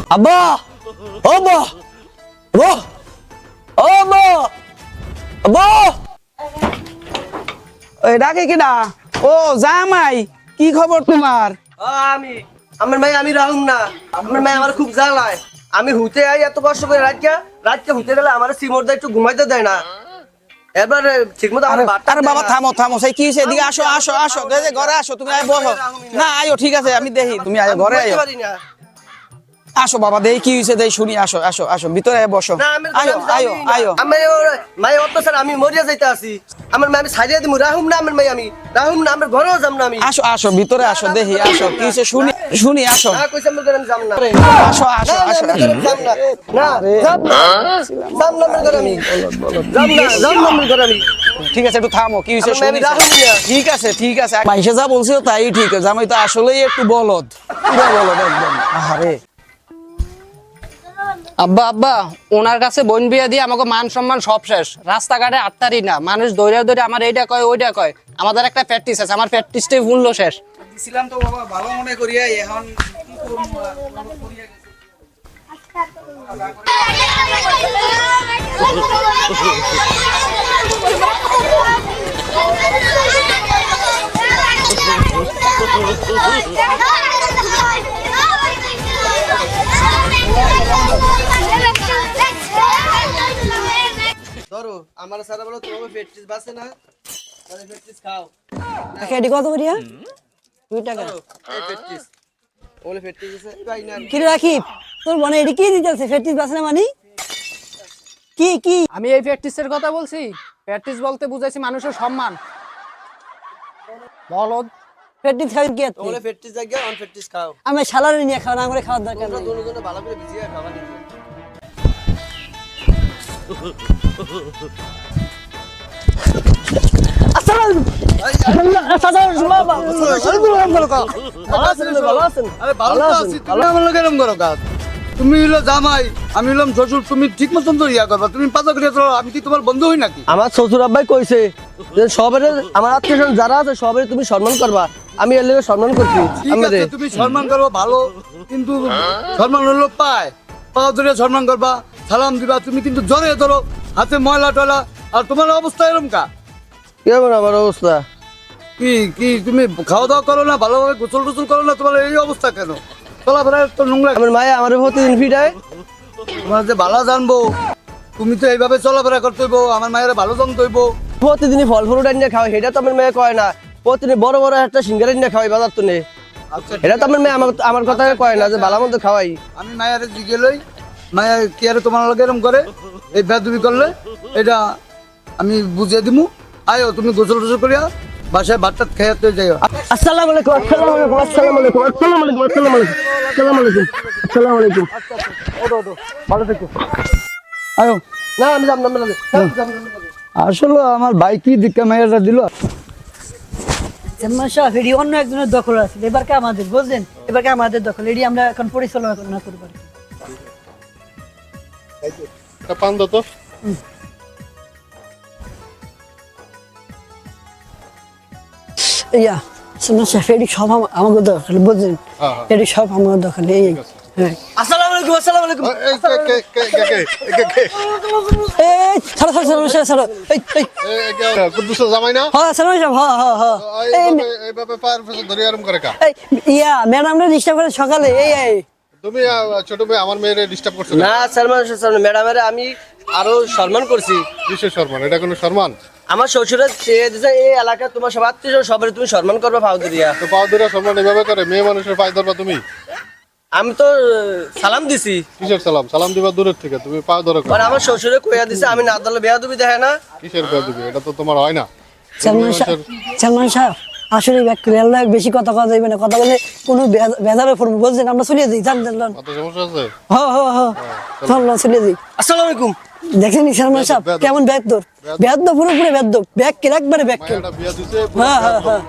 আব্বা ও আব্বা আব্বা ও আব্বা আব্বা ওই ডাকে কিনা ও জামাই কি খবর তোমার আমি আমার ভাই আমি রাহুম না আমার ভাই আমার খুব জ্বালায় আমি হুতে আই এত কষ্ট করে রাতকে হুতে গেলে আমার সিমর দা একটু ঘুমাইতে দেয় না এবার ঠিকমতো আমার আরে বাবা থামো থামো সেই কি হইছে এদিকে আসো আসো আসো ঘরে আসো তুমি আয় বসো না আয়ো ঠিক আছে আমি দেখি তুমি আয় ঘরে আয়ো আসো বাবা দেখি কি হইছে দেখি শুনি আসো আসো আসো ভিতরে বসো আয়ো আয়ো আয়ো আমি মাই অত্যাচার আমি মরিয়া যাইতে আছি আমার মাই আমি সাইরিয়া দিমু রাহুম না আমার মাই আমি রাহুম না আমার ঘরেও যাম না আমি আসো আসো ভিতরে আসো দেখি আসো কি হইছে শুনি শুনি আসো না কইছে আমার ঘরে আমি যাম না আসো আসো আসো যাম না না যাম না যাম না আমার ঘরে আমি যাম না আমার ঘরে আমি ঠিক আছে একটু থামো কি হইছে আমি শুনি রাহুম না ঠিক আছে মাইসে যা বলছিল তাই ঠিক আছে জামাই তো আসলেই একটু বলদ পুরো বলদ একদম আহারে আব্বা আব্বা ওনার কাছে বোন বিয়া দিয়ে আমাকে মান সম্মান সব শেষ রাস্তাঘাটে আটতারি না মানুষ দৌড়ে দৌড়ে আমার এইটা কয় ওইটা কয় আমাদের একটা প্র্যাকটিস আছে আমার প্র্যাকটিসটাই মূল্য শেষ দিছিলাম তো বাবা ভালো মনে করিয়া এখন কি করব করিয়া ধরো আমার সারা বলো তোমাকে ফেটটিস বাসে না তাহলে ফেটটিস খাও এডি কত করিয়া 2 টাকা এই ফেটটিস ওলে ফেটটিস আছে পাই না কি রাখি তোর মনে এডি কি দিতেছে ফেটিস বাসনা মানে কি কি আমি এই প্র্যাকটিসের কথা বলছি প্র্যাকটিস বলতে বুঝাইছি মানুষের সম্মান বলদ ফেটিস খাই কি আছে ওলে ফেটটিস জায়গা অন ফেটটিস খাও আমি শালারে নিয়ে খাওয়া না করে খাওয়ার দরকার তোমরা নেই দুজনে ভালো করে ভিজিয়ে খাওয়া দিতে তুমি হলো জামাই আমি হলাম শ্বশুর তুমি ঠিক মতন তো ইয়া করবা তুমি পাতা করে চলো আমি কি তোমার বন্ধু হই নাকি আমার শ্বশুর আব্বাই কইছে যে সবের আমার আত্মীয়স্বজন যারা আছে সবের তুমি সম্মান করবা আমি এর লেগে সম্মান করছি ঠিক আছে তুমি সম্মান করবা ভালো কিন্তু সম্মান হলো পায় পাও ধরে সম্মান করবা সালাম দিবা তুমি কিন্তু জড়িয়ে ধরো হাতে ময়লা টয়লা আর তোমার অবস্থা এরকম কা কেমন আমার অবস্থা কি কি তুমি খাওয়া দাওয়া করো না ভালোভাবে গোসল টোসল করো না তোমার এই অবস্থা কেন চলাফেরা তো নোংরা আমার মায়ে আমার প্রতিদিন ফিটায় তোমার যে ভালো জানবো তুমি তো এইভাবে চলাফেরা করতে হইব আমার মায়ের ভালো জানতে হইব প্রতিদিনই ফল ফ্রুট আনিয়ে খাওয়াই সেটা তো আমার মেয়ে কয় না প্রতিদিন বড় বড় একটা সিঙ্গার আনিয়ে খাওয়াই বাজার তো নেই আচ্ছা এটা তো আমার মেয়ে আমার কথা কয় না যে ভালো মতো খাওয়াই আমি মায়ের দিকে লই মায়া কি আর তোমার লগে এরকম করে এই বেদবি করলে এটা আমি বুঝিয়ে দিমু আয়ো তুমি গোসল টোসল করিয়া বাসায় ভাতটা খেয়ে তো যাইও আসসালামু আলাইকুম আসসালামু আলাইকুম আসসালামু আলাইকুম আসসালামু আলাইকুম আসসালামু আলাইকুম আসসালামু আলাইকুম ভালো থেকো আয়ো না আমি যাব না আসলে আমার ভাই কি দিকে মায়েরা দিল জাম্মা শাহ এডি অন্য একজনের দখল আছে এবার কে আমাদের বুঝলেন এবার কে আমাদের দখল এডি আমরা এখন পরিচালনা করব পান দাও তো ইয়া জাম্মা শাহ এডি সব আমাদের দখল বুঝলেন এডি সব আমাদের দখল এই হ্যাঁ আসসালামু আলাইকুম আসসালামু আলাইকুম এই ছাড়ো ছাড়ো ছাড়ো ছাড়ো এই এই কুদ্দুস জামাই না হ্যাঁ ছাড়ো ছাড়ো হ্যাঁ হ্যাঁ হ্যাঁ এইভাবে পার ফেসে ধরে আরাম করে কা এই ইয়া ম্যাডামরা ডিস্টার্ব করে সকালে এই এই তুমি ছোট ভাই আমার মেয়েরে ডিস্টার্ব করছো না সালমান ম্যাডামের আমি আরো সম্মান করছি কিসের সম্মান এটা কোনো সম্মান আমার শ্বশুরের চেয়ে দিছে এই এলাকা তোমার সব আত্মীয় সবাই তুমি সম্মান করবে ফাউদরিয়া তো পাও ধরে সম্মান এভাবে করে মেয়ে মানুষের পায়ে ধরবা তুমি আমি তো সালাম দিছি কিসের সালাম সালাম দিবা দূরের থেকে তুমি পাও ধরে মানে আমার শ্বশুরে কইয়া দিছে আমি না দলে বেয়া দুবি দেখে না কিসের পেয়ে দিবি এটা তো তোমার হয় না সালমান শাহ আসলে আল্লাহ বেশি কথা কথা যাইবে না কথা বলে কোনো বেজারে পড়বো বলছেন আমরা চলে যাই জান জানলাম কত সমস্যা আছে হ্যাঁ হ্যাঁ হ্যাঁ চল চলে যাই আসসালামু আলাইকুম দেখেন সালমান শাহ কেমন ব্যাগ তোর পুরোপুরি ব্যাগ ব্যাগ একবারে ব্যাগ মায়েরা বিয়া দিতে হ্যাঁ হ্যাঁ হ্যাঁ